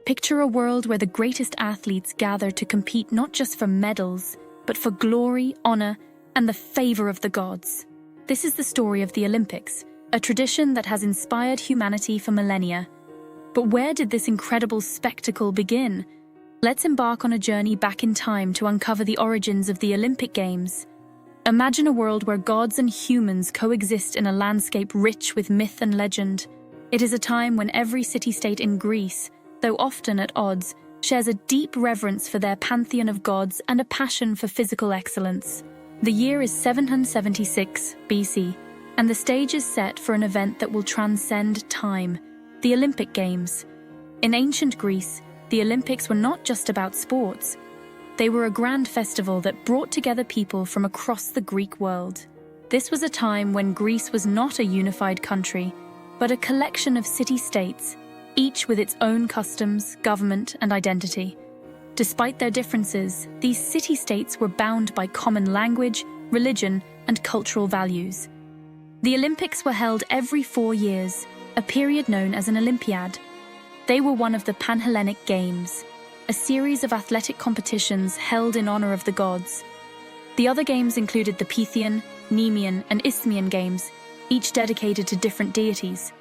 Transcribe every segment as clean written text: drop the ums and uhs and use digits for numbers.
Picture a world where the greatest athletes gather to compete not just for medals, but for glory, honor, and the favor of the gods. This is the story of the Olympics, a tradition that has inspired humanity for millennia. But where did this incredible spectacle begin? Let's embark on a journey back in time to uncover the origins of the Olympic Games. Imagine a world where gods and humans coexist in a landscape rich with myth and legend. It is a time when every city-state in Greece, though often at odds, shares a deep reverence for their pantheon of gods and a passion for physical excellence. The year is 776 BC, and the stage is set for an event that will transcend time, the Olympic Games. In ancient Greece, the Olympics were not just about sports. They were a grand festival that brought together people from across the Greek world. This was a time when Greece was not a unified country, but a collection of city-states, each with its own customs, government, and identity. Despite their differences, these city-states were bound by common language, religion, and cultural values. The Olympics were held every 4 years, a period known as an Olympiad. They were one of the Panhellenic Games, a series of athletic competitions held in honor of the gods. The other games included the Pythian, Nemean, and Isthmian Games, each dedicated to different deities.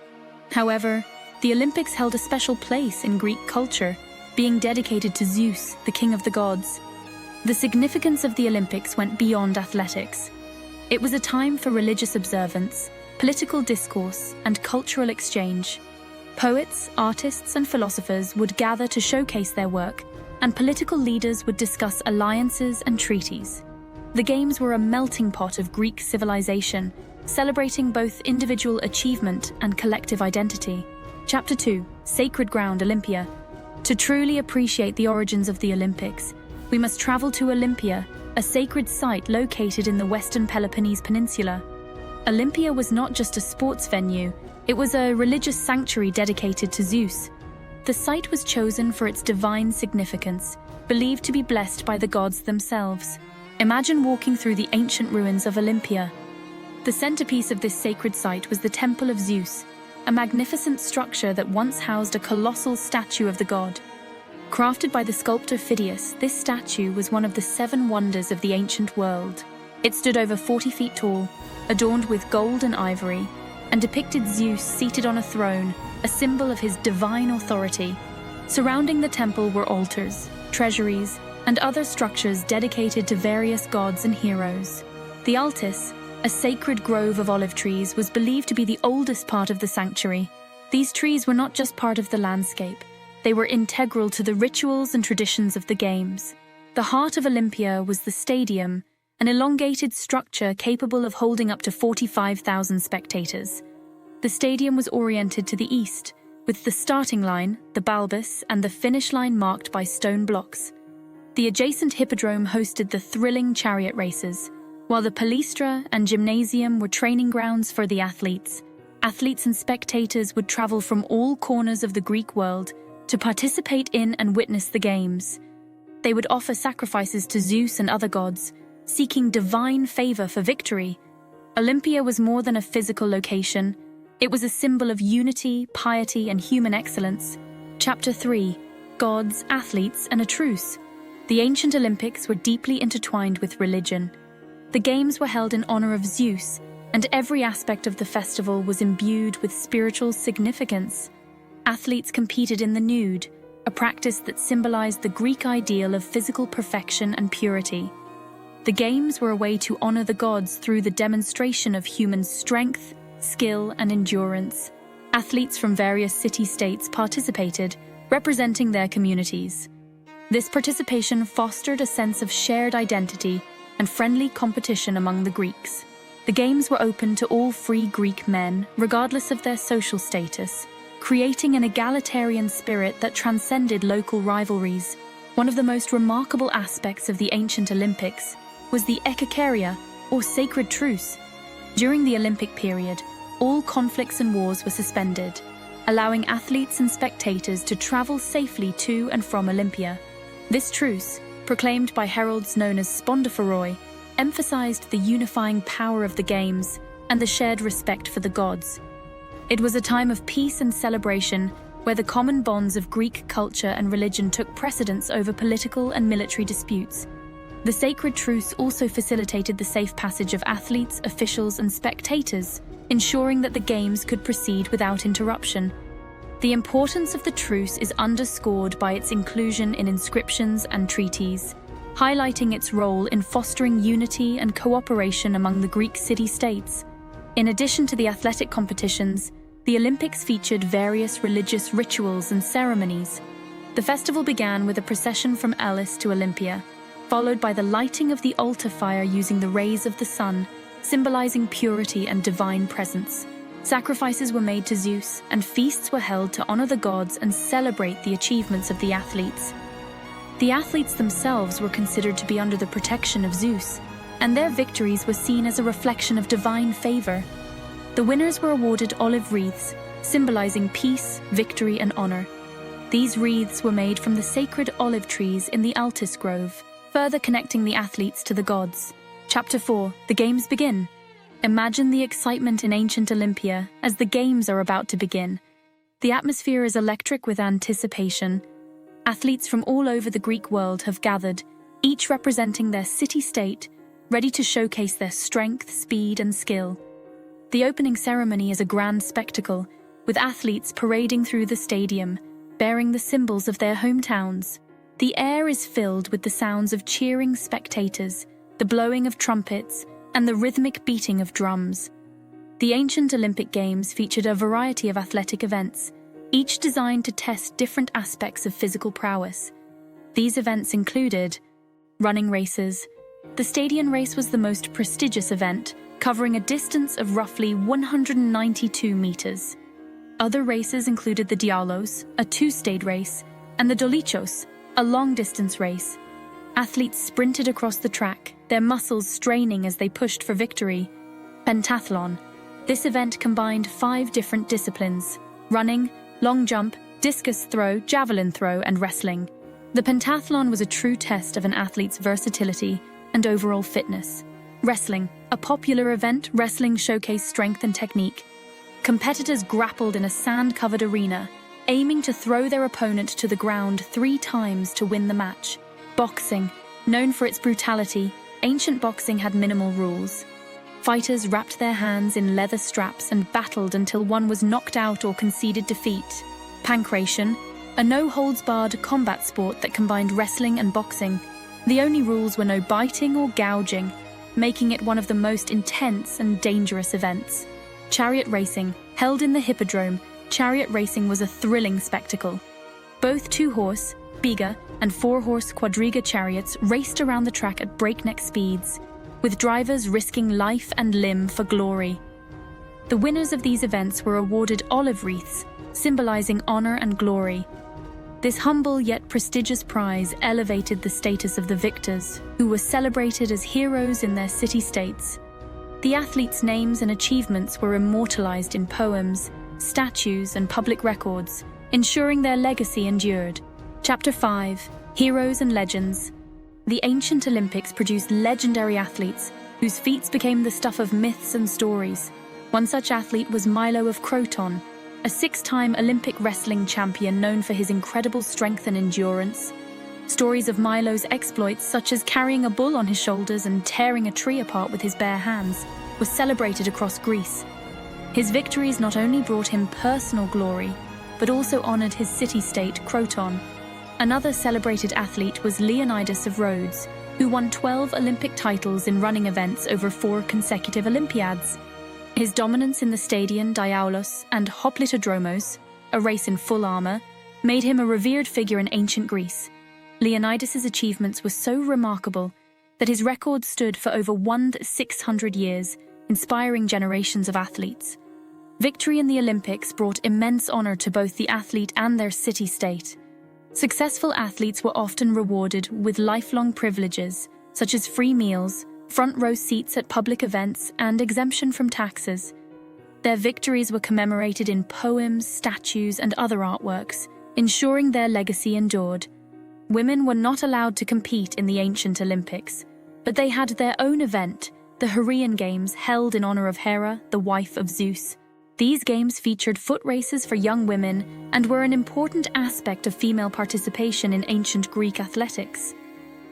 However, the Olympics held a special place in Greek culture, being dedicated to Zeus, the king of the gods. The significance of the Olympics went beyond athletics. It was a time for religious observance, political discourse, and cultural exchange. Poets, artists, and philosophers would gather to showcase their work, and political leaders would discuss alliances and treaties. The Games were a melting pot of Greek civilization, celebrating both individual achievement and collective identity. Chapter 2: Sacred Ground, Olympia. To truly appreciate the origins of the Olympics, we must travel to Olympia, a sacred site located in the western Peloponnese Peninsula. Olympia was not just a sports venue, it was a religious sanctuary dedicated to Zeus. The site was chosen for its divine significance, believed to be blessed by the gods themselves. Imagine walking through the ancient ruins of Olympia. The centerpiece of this sacred site was the Temple of Zeus, a magnificent structure that once housed a colossal statue of the god. Crafted by the sculptor Phidias, this statue was one of the 7 wonders of the ancient world. It stood over 40 feet tall, adorned with gold and ivory, and depicted Zeus seated on a throne, a symbol of his divine authority. Surrounding the temple were altars, treasuries, and other structures dedicated to various gods and heroes. The Altis, a sacred grove of olive trees, was believed to be the oldest part of the sanctuary. These trees were not just part of the landscape, they were integral to the rituals and traditions of the Games. The heart of Olympia was the stadium, an elongated structure capable of holding up to 45,000 spectators. The stadium was oriented to the east, with the starting line, the balbus, and the finish line marked by stone blocks. The adjacent hippodrome hosted the thrilling chariot races, while the palaestra and gymnasium were training grounds for the athletes. Athletes and spectators would travel from all corners of the Greek world to participate in and witness the Games. They would offer sacrifices to Zeus and other gods, seeking divine favor for victory. Olympia was more than a physical location. It was a symbol of unity, piety, and human excellence. Chapter 3: Gods, Athletes, and a Truce. The ancient Olympics were deeply intertwined with religion. The Games were held in honor of Zeus, and every aspect of the festival was imbued with spiritual significance. Athletes competed in the nude, a practice that symbolized the Greek ideal of physical perfection and purity. The Games were a way to honor the gods through the demonstration of human strength, skill, and endurance. Athletes from various city-states participated, representing their communities. This participation fostered a sense of shared identity and friendly competition among the Greeks. The Games were open to all free Greek men, regardless of their social status, creating an egalitarian spirit that transcended local rivalries. One of the most remarkable aspects of the ancient Olympics was the ekekaria, or sacred truce. During the Olympic period, all conflicts and wars were suspended, allowing athletes and spectators to travel safely to and from Olympia. This truce, proclaimed by heralds known as spondophoroi, emphasized the unifying power of the Games and the shared respect for the gods. It was a time of peace and celebration where the common bonds of Greek culture and religion took precedence over political and military disputes. The sacred truce also facilitated the safe passage of athletes, officials, and spectators, ensuring that the games could proceed without interruption. The importance of the truce is underscored by its inclusion in inscriptions and treaties, highlighting its role in fostering unity and cooperation among the Greek city-states. In addition to the athletic competitions, the Olympics featured various religious rituals and ceremonies. The festival began with a procession from Elis to Olympia, followed by the lighting of the altar fire using the rays of the sun, symbolizing purity and divine presence. Sacrifices were made to Zeus, and feasts were held to honor the gods and celebrate the achievements of the athletes. The athletes themselves were considered to be under the protection of Zeus, and their victories were seen as a reflection of divine favor. The winners were awarded olive wreaths, symbolizing peace, victory, and honor. These wreaths were made from the sacred olive trees in the Altis Grove, further connecting the athletes to the gods. Chapter 4. The Games begin. Imagine the excitement in ancient Olympia as the games are about to begin. The atmosphere is electric with anticipation. Athletes from all over the Greek world have gathered, each representing their city-state, ready to showcase their strength, speed, and skill. The opening ceremony is a grand spectacle, with athletes parading through the stadium, bearing the symbols of their hometowns. The air is filled with the sounds of cheering spectators, the blowing of trumpets, and the rhythmic beating of drums. The ancient Olympic Games featured a variety of athletic events, each designed to test different aspects of physical prowess. These events included running races. The stadium race was the most prestigious event, covering a distance of roughly 192 meters. Other races included the Dialos, a two-stage race, and the Dolichos, a long-distance race. Athletes sprinted across the track, their muscles straining as they pushed for victory. Pentathlon. This event combined 5 different disciplines: running, long jump, discus throw, javelin throw, and wrestling. The pentathlon was a true test of an athlete's versatility and overall fitness. Wrestling. A popular event, wrestling showcased strength and technique. Competitors grappled in a sand-covered arena, aiming to throw their opponent to the ground 3 times to win the match. Boxing. Known for its brutality, ancient boxing had minimal rules. Fighters wrapped their hands in leather straps and battled until one was knocked out or conceded defeat. Pankration. A no-holds-barred combat sport that combined wrestling and boxing. The only rules were no biting or gouging, making it one of the most intense and dangerous events. Chariot racing. Held in the Hippodrome, chariot racing was a thrilling spectacle. Both 2-horse, biga, and 4-horse quadriga chariots raced around the track at breakneck speeds, with drivers risking life and limb for glory. The winners of these events were awarded olive wreaths, symbolizing honor and glory. This humble yet prestigious prize elevated the status of the victors, who were celebrated as heroes in their city-states. The athletes' names and achievements were immortalized in poems, statues, and public records, ensuring their legacy endured. Chapter 5. Heroes and Legends. The ancient Olympics produced legendary athletes, whose feats became the stuff of myths and stories. One such athlete was Milo of Croton, a 6-time Olympic wrestling champion known for his incredible strength and endurance. Stories of Milo's exploits, such as carrying a bull on his shoulders and tearing a tree apart with his bare hands, were celebrated across Greece. His victories not only brought him personal glory, but also honored his city-state, Croton. Another celebrated athlete was Leonidas of Rhodes, who won 12 Olympic titles in running events over 4 consecutive Olympiads. His dominance in the stadion Diaolos and Hoplitodromos, a race in full armor, made him a revered figure in ancient Greece. Leonidas's achievements were so remarkable that his record stood for over 1,600 years, inspiring generations of athletes. Victory in the Olympics brought immense honor to both the athlete and their city-state. Successful athletes were often rewarded with lifelong privileges, such as free meals, front-row seats at public events, and exemption from taxes. Their victories were commemorated in poems, statues, and other artworks, ensuring their legacy endured. Women were not allowed to compete in the ancient Olympics, but they had their own event, the Heraean Games, held in honor of Hera, the wife of Zeus. These games featured foot races for young women and were an important aspect of female participation in ancient Greek athletics.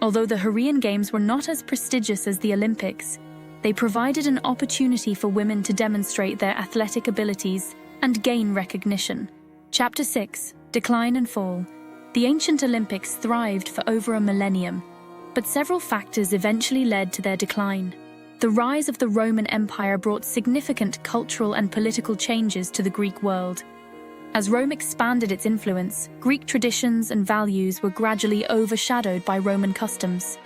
Although the Heraean Games were not as prestigious as the Olympics, they provided an opportunity for women to demonstrate their athletic abilities and gain recognition. Chapter 6: Decline and Fall. The ancient Olympics thrived for over a millennium, but several factors eventually led to their decline. The rise of the Roman Empire brought significant cultural and political changes to the Greek world. As Rome expanded its influence, Greek traditions and values were gradually overshadowed by Roman customs.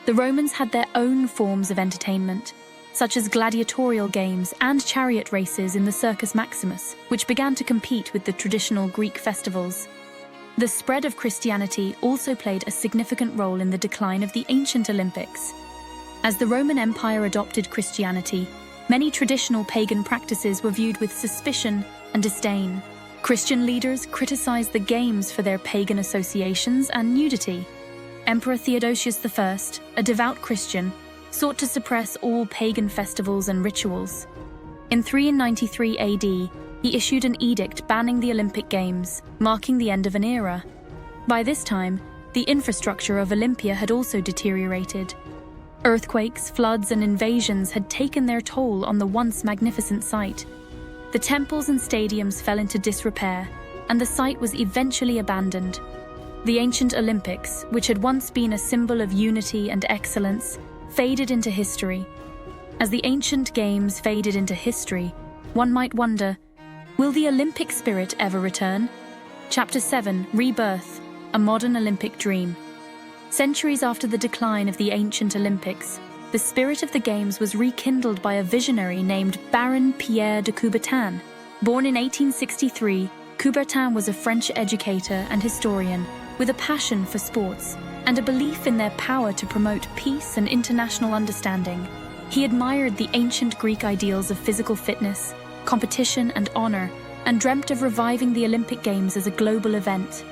The Romans had their own forms of entertainment, such as gladiatorial games and chariot races in the Circus Maximus, which began to compete with the traditional Greek festivals. The spread of Christianity also played a significant role in the decline of the ancient Olympics. As the Roman Empire adopted Christianity, many traditional pagan practices were viewed with suspicion and disdain. Christian leaders criticized the games for their pagan associations and nudity. Emperor Theodosius I, a devout Christian, sought to suppress all pagan festivals and rituals. In 393 AD, he issued an edict banning the Olympic Games, marking the end of an era. By this time, the infrastructure of Olympia had also deteriorated. Earthquakes, floods, and invasions had taken their toll on the once magnificent site. The temples and stadiums fell into disrepair, and the site was eventually abandoned. The ancient Olympics, which had once been a symbol of unity and excellence, faded into history. As the ancient games faded into history, one might wonder, will the Olympic spirit ever return? Chapter 7: Rebirth, a modern Olympic dream. Centuries after the decline of the ancient Olympics, the spirit of the Games was rekindled by a visionary named Baron Pierre de Coubertin. Born in 1863, Coubertin was a French educator and historian with a passion for sports and a belief in their power to promote peace and international understanding. He admired the ancient Greek ideals of physical fitness, competition, and honor, and dreamt of reviving the Olympic Games as a global event.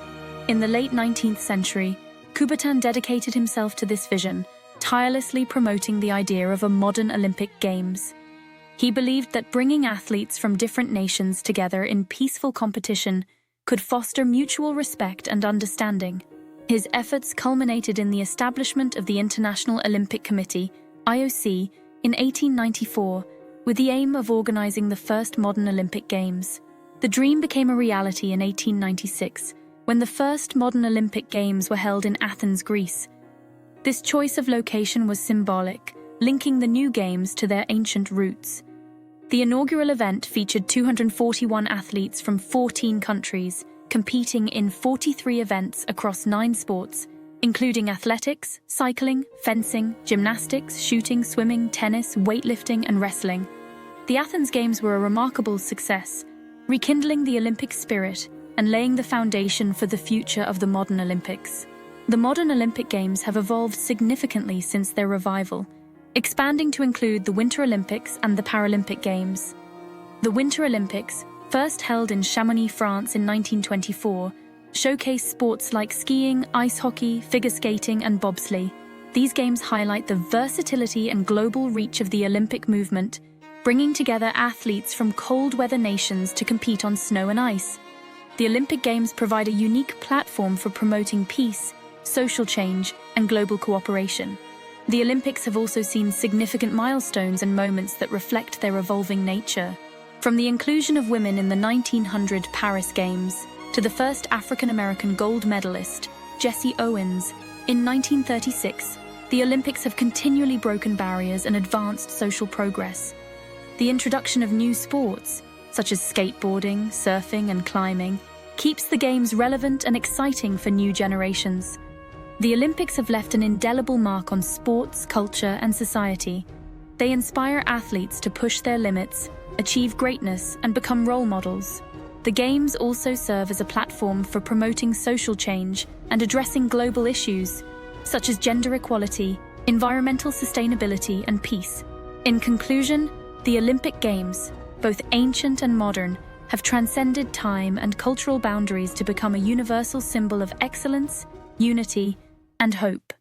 In the late 19th century, Coubertin dedicated himself to this vision, tirelessly promoting the idea of a modern Olympic Games. He believed that bringing athletes from different nations together in peaceful competition could foster mutual respect and understanding. His efforts culminated in the establishment of the International Olympic Committee, IOC, in 1894, with the aim of organizing the first modern Olympic Games. The dream became a reality in 1896, when the first modern Olympic Games were held in Athens, Greece. This choice of location was symbolic, linking the new games to their ancient roots. The inaugural event featured 241 athletes from 14 countries, competing in 43 events across 9 sports, including athletics, cycling, fencing, gymnastics, shooting, swimming, tennis, weightlifting, and wrestling. The Athens Games were a remarkable success, rekindling the Olympic spirit and laying the foundation for the future of the modern Olympics. The modern Olympic Games have evolved significantly since their revival, expanding to include the Winter Olympics and the Paralympic Games. The Winter Olympics, first held in Chamonix, France in 1924, showcased sports like skiing, ice hockey, figure skating, and bobsleigh. These games highlight the versatility and global reach of the Olympic movement, bringing together athletes from cold-weather nations to compete on snow and ice. The Olympic Games provide a unique platform for promoting peace, social change, and global cooperation. The Olympics have also seen significant milestones and moments that reflect their evolving nature. From the inclusion of women in the 1900 Paris Games to the first African-American gold medalist, Jesse Owens, in 1936, the Olympics have continually broken barriers and advanced social progress. The introduction of new sports, such as skateboarding, surfing, and climbing, keeps the Games relevant and exciting for new generations. The Olympics have left an indelible mark on sports, culture, and society. They inspire athletes to push their limits, achieve greatness, and become role models. The Games also serve as a platform for promoting social change and addressing global issues, such as gender equality, environmental sustainability, and peace. In conclusion, the Olympic Games, both ancient and modern, have transcended time and cultural boundaries to become a universal symbol of excellence, unity, and hope.